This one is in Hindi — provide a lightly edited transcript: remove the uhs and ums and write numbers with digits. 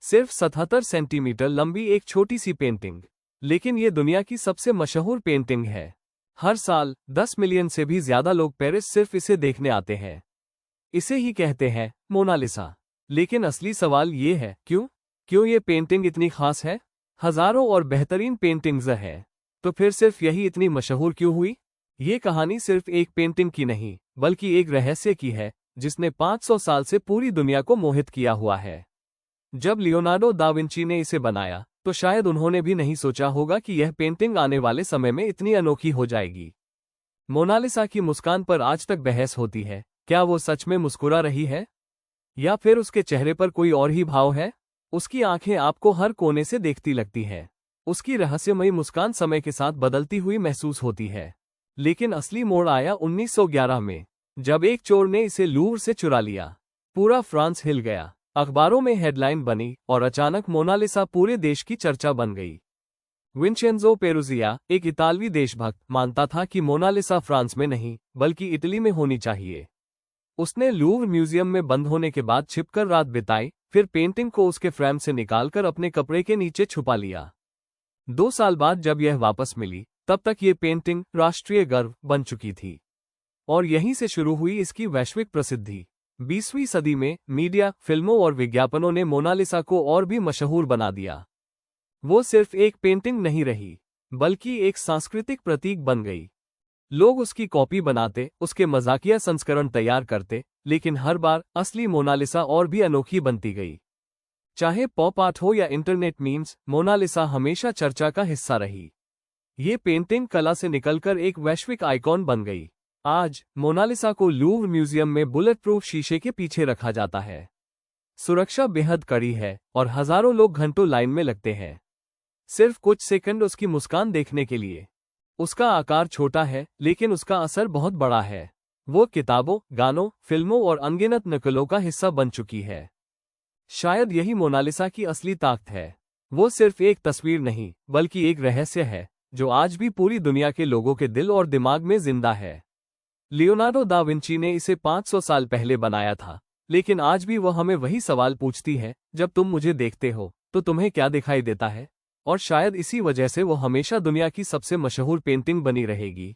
सिर्फ 77 सेंटीमीटर लंबी एक छोटी सी पेंटिंग, लेकिन ये दुनिया की सबसे मशहूर पेंटिंग है। हर साल 10 मिलियन से भी ज्यादा लोग पेरिस सिर्फ इसे देखने आते हैं। इसे ही कहते हैं मोनालिसा। लेकिन असली सवाल ये है, क्यों ये पेंटिंग इतनी खास है? हजारों और बेहतरीन पेंटिंग्स हैं, तो फिर सिर्फ यही इतनी मशहूर क्यों हुई? ये कहानी सिर्फ एक पेंटिंग की नहीं, बल्कि एक रहस्य की है, जिसने 500 साल से पूरी दुनिया को मोहित किया हुआ है। जब लियोनार्डो दा विंची ने इसे बनाया, तो शायद उन्होंने भी नहीं सोचा होगा कि यह पेंटिंग आने वाले समय में इतनी अनोखी हो जाएगी। मोनालिसा की मुस्कान पर आज तक बहस होती है, क्या वो सच में मुस्कुरा रही है? या फिर उसके चेहरे पर कोई और ही भाव है? उसकी आंखें आपको हर कोने से देखती लगती हैं। उसकी रहस्यमयी मुस्कान समय के साथ बदलती हुई महसूस होती है। लेकिन असली मोड़ आया 1911 में, जब एक चोर ने इसे लूव्र से चुरा लिया। पूरा फ्रांस हिल गया, अखबारों में हेडलाइन बनी और अचानक मोनालिसा पूरे देश की चर्चा बन गई। विंचेंजो पेरुजिया, एक इतालवी देशभक्त, मानता था कि मोनालिसा फ्रांस में नहीं, बल्कि इटली में होनी चाहिए। उसने लूव्र म्यूजियम में बंद होने के बाद छिपकर रात बिताई, फिर पेंटिंग को उसके फ्रेम से निकालकर अपने कपड़े के नीचे छुपा लिया। 2 साल बाद जब यह वापस मिली, तब तक ये पेंटिंग राष्ट्रीय गर्व बन चुकी थी। और यहीं से शुरू हुई इसकी वैश्विक प्रसिद्धि। 20वीं सदी में मीडिया, फिल्मों और विज्ञापनों ने मोनालिसा को और भी मशहूर बना दिया। वो सिर्फ एक पेंटिंग नहीं रही, बल्कि एक सांस्कृतिक प्रतीक बन गई। लोग उसकी कॉपी बनाते, उसके मजाकिया संस्करण तैयार करते, लेकिन हर बार असली मोनालिसा और भी अनोखी बनती गई। चाहे पॉप आर्ट हो या इंटरनेट मीम्स, मोनालिसा हमेशा चर्चा का हिस्सा रही। ये पेंटिंग कला से निकलकर एक वैश्विक आइकॉन बन गई। आज मोनालिसा को लूव्र म्यूजियम में बुलेट प्रूफ शीशे के पीछे रखा जाता है। सुरक्षा बेहद कड़ी है और हजारों लोग घंटों लाइन में लगते हैं, सिर्फ कुछ सेकंड उसकी मुस्कान देखने के लिए। उसका आकार छोटा है, लेकिन उसका असर बहुत बड़ा है। वो किताबों, गानों, फिल्मों और अनगिनत नकलों का हिस्सा बन चुकी है। शायद यही मोनालिसा की असली ताकत है। वो सिर्फ एक तस्वीर नहीं, बल्कि एक रहस्य है, जो आज भी पूरी दुनिया के लोगों के दिल और दिमाग में जिंदा है। लियोनार्डो दा विंची ने इसे 500 साल पहले बनाया था, लेकिन आज भी वह हमें वही सवाल पूछती है, जब तुम मुझे देखते हो, तो तुम्हें क्या दिखाई देता है? और शायद इसी वजह से वो हमेशा दुनिया की सबसे मशहूर पेंटिंग बनी रहेगी।